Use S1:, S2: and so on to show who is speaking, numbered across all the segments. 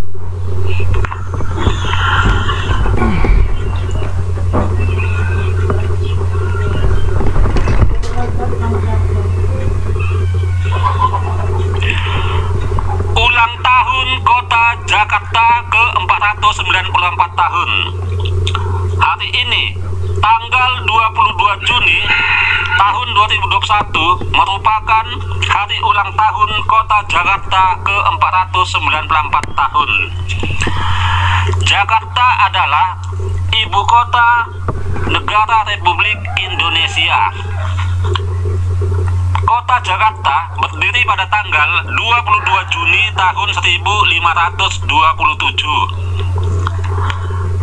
S1: Ulang tahun Kota Jakarta ke-494 tahun. Hari ini, tanggal 22 Juni tahun 2021 merupakan hari ulang tahun Kota Jakarta ke-494 tahun. Jakarta adalah ibu kota negara Republik Indonesia. Kota Jakarta berdiri pada tanggal 22 Juni tahun 1527.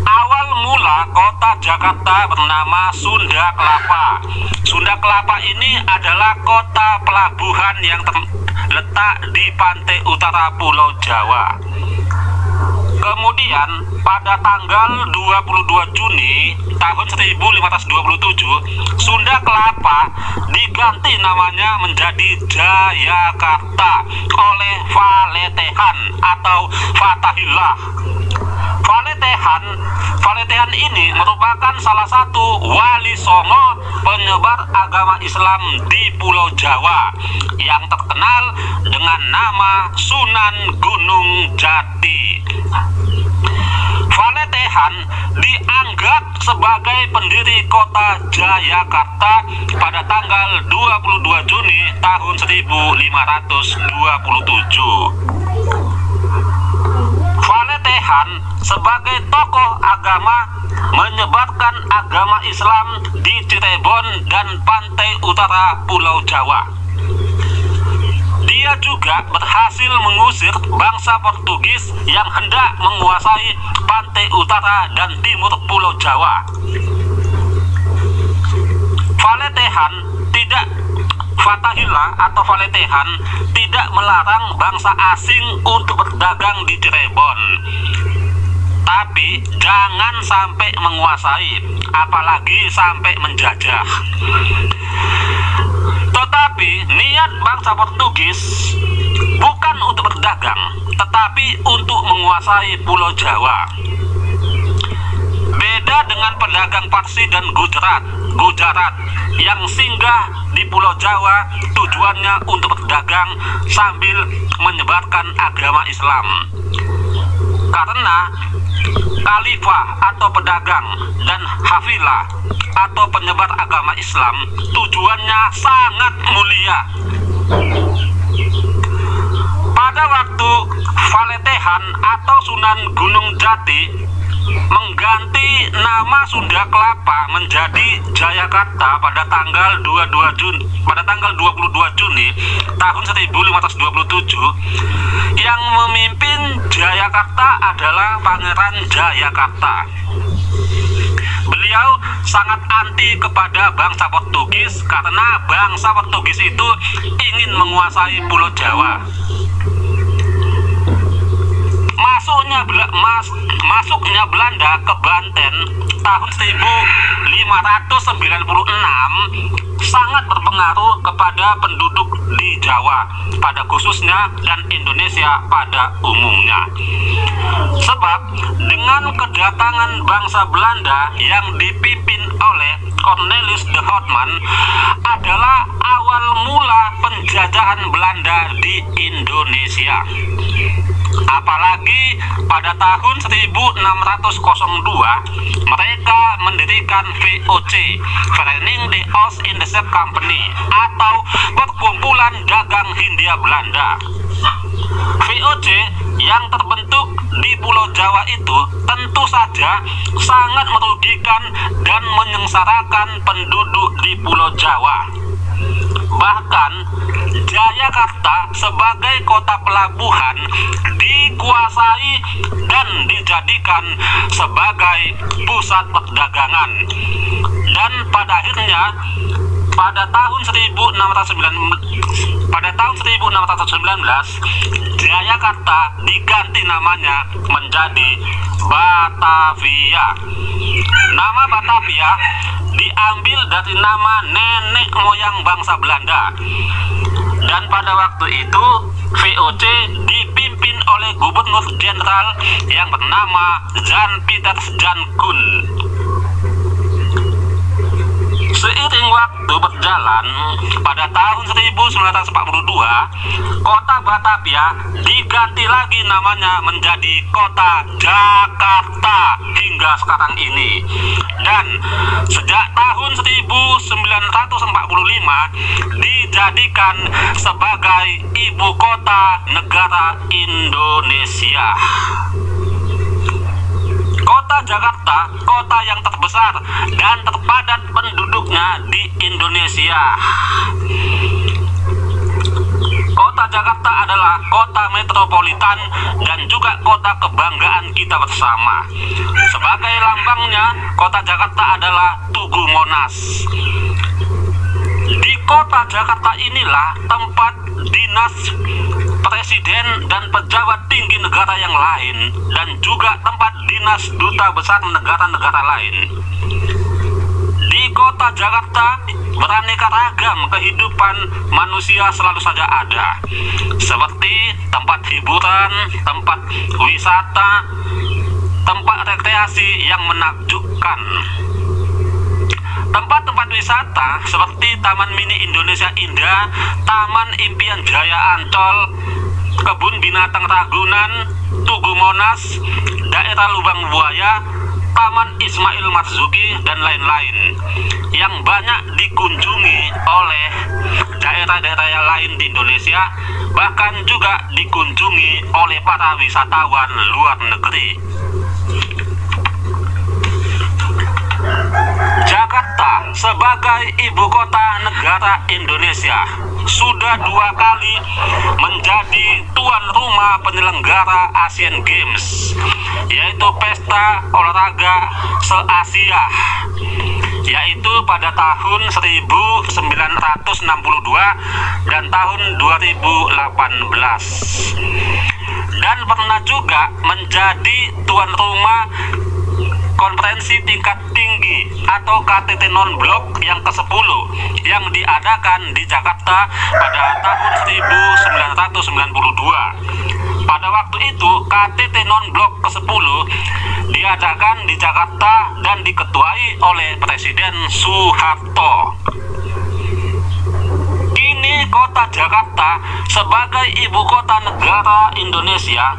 S1: Awal mula kota Jakarta bernama Sunda Kelapa. Sunda Kelapa ini adalah kota pelabuhan yang terletak di pantai utara Pulau Jawa. Kemudian pada tanggal 22 Juni tahun 1527, Sunda Kelapa diganti namanya menjadi Jayakarta oleh Valetehan atau Fatahillah. Valetehan ini merupakan salah satu wali songo penyebar agama Islam di Pulau Jawa yang terkenal dengan nama Sunan Gunung Jati. Valetehan dianggap sebagai pendiri kota Jayakarta pada tanggal 22 Juni tahun 1527. Valetehan sebagai tokoh agama menyebarkan agama Islam di Cirebon dan pantai utara Pulau Jawa. Dia juga berhasil mengusir bangsa Portugis yang hendak menguasai pantai utara dan timur Pulau Jawa. Fatahillah atau Valetehan tidak melarang bangsa asing untuk berdagang di Cirebon, tapi jangan sampai menguasai, apalagi sampai menjajah. Tetapi niat bangsa Portugis bukan untuk berdagang, tetapi untuk menguasai Pulau Jawa. Beda dengan pedagang Parsi dan Gujarat yang singgah di Pulau Jawa tujuannya untuk berdagang sambil menyebarkan agama Islam. Karena khalifah atau pedagang dan hafilah atau penyebar agama Islam tujuannya sangat mulia. Pada waktu Valetehan atau Sunan Gunung Jati mengganti nama Sunda Kelapa menjadi Jayakarta pada tanggal 22 Juni tahun 1527, yang memimpin Jayakarta adalah Pangeran Jayakarta. Beliau sangat anti kepada bangsa Portugis karena bangsa Portugis itu ingin menguasai Pulau Jawa. Masuknya Belanda ke Banten tahun 1596 sangat berpengaruh kepada penduduk di Jawa pada khususnya dan Indonesia pada umumnya. Sebab dengan kedatangan bangsa Belanda yang dipimpin oleh Cornelis de Houtman adalah awal mula penjajahan Belanda di Indonesia. Apalagi pada tahun 1602 mereka mendirikan VOC, Vereniging de Oost-Indische Company, atau Perkumpulan Dagang Hindia Belanda. VOC yang terbentuk di Pulau Jawa itu tentu saja sangat merugikan dan menyengsarakan penduduk di Pulau Jawa. Bahkan Jayakarta sebagai kota pelabuhan dikuasai dan dijadikan sebagai pusat perdagangan. Dan pada akhirnya pada tahun 1619 Jayakarta diganti namanya menjadi Batavia. Nama Batavia diambil dari nama nenek moyang bangsa Belanda. Dan pada waktu itu VOC dipimpin oleh oleh Gubernur Jenderal yang bernama Jan Pieters Jan Koen. Seiring waktu berjalan, pada tahun 1942, kota Batavia diganti lagi namanya menjadi kota Jakarta hingga sekarang ini. Dan sejak tahun 1945 dijadikan sebagai ibu kota negara Indonesia. Kota Jakarta, kota yang terbesar dan terpadat penduduknya di Indonesia. Kota Jakarta adalah kota metropolitan dan juga kota kebanggaan kita bersama. Sebagai lambangnya, kota Jakarta adalah Tugu Monas. Di kota Jakarta inilah tempat dinas presiden dan pejabat tinggi negara yang lain, dan juga tempat dinas duta besar negara-negara lain. Di kota Jakarta beraneka ragam kehidupan manusia selalu saja ada, seperti tempat hiburan, tempat wisata, tempat rekreasi yang menakjubkan. Tempat-tempat wisata seperti Taman Mini Indonesia Indah, Taman Impian Jaya Ancol, Kebun Binatang Ragunan, Tugu Monas, Daerah Lubang Buaya, Taman Ismail Marzuki, dan lain-lain yang banyak dikunjungi oleh daerah-daerah yang lain di Indonesia, bahkan juga dikunjungi oleh para wisatawan luar negeri. Jakarta sebagai ibu kota negara Indonesia sudah 2 kali menjadi tuan rumah penyelenggara Asian Games, yaitu pesta olahraga se-Asia, yaitu pada tahun 1962 dan tahun 2018, dan pernah juga menjadi tuan rumah konferensi tingkat tinggi atau KTT non-blok yang ke-10 yang diadakan di Jakarta pada tahun 1992. Pada waktu itu KTT non-blok ke-10 diadakan di Jakarta dan diketuai oleh Presiden Soeharto. Kini kota Jakarta sebagai ibu kota negara Indonesia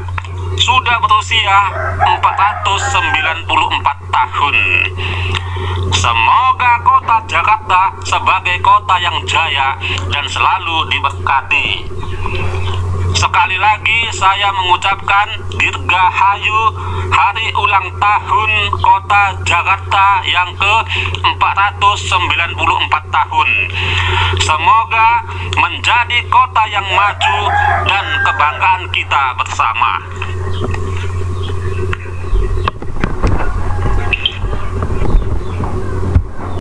S1: sudah berusia 494 tahun. Semoga kota Jakarta sebagai kota yang jaya dan selalu diberkati. Sekali lagi saya mengucapkan dirgahayu hari ulang tahun kota Jakarta yang ke-494 tahun. Semoga menjadi kota yang maju dan kebanggaan kita bersama.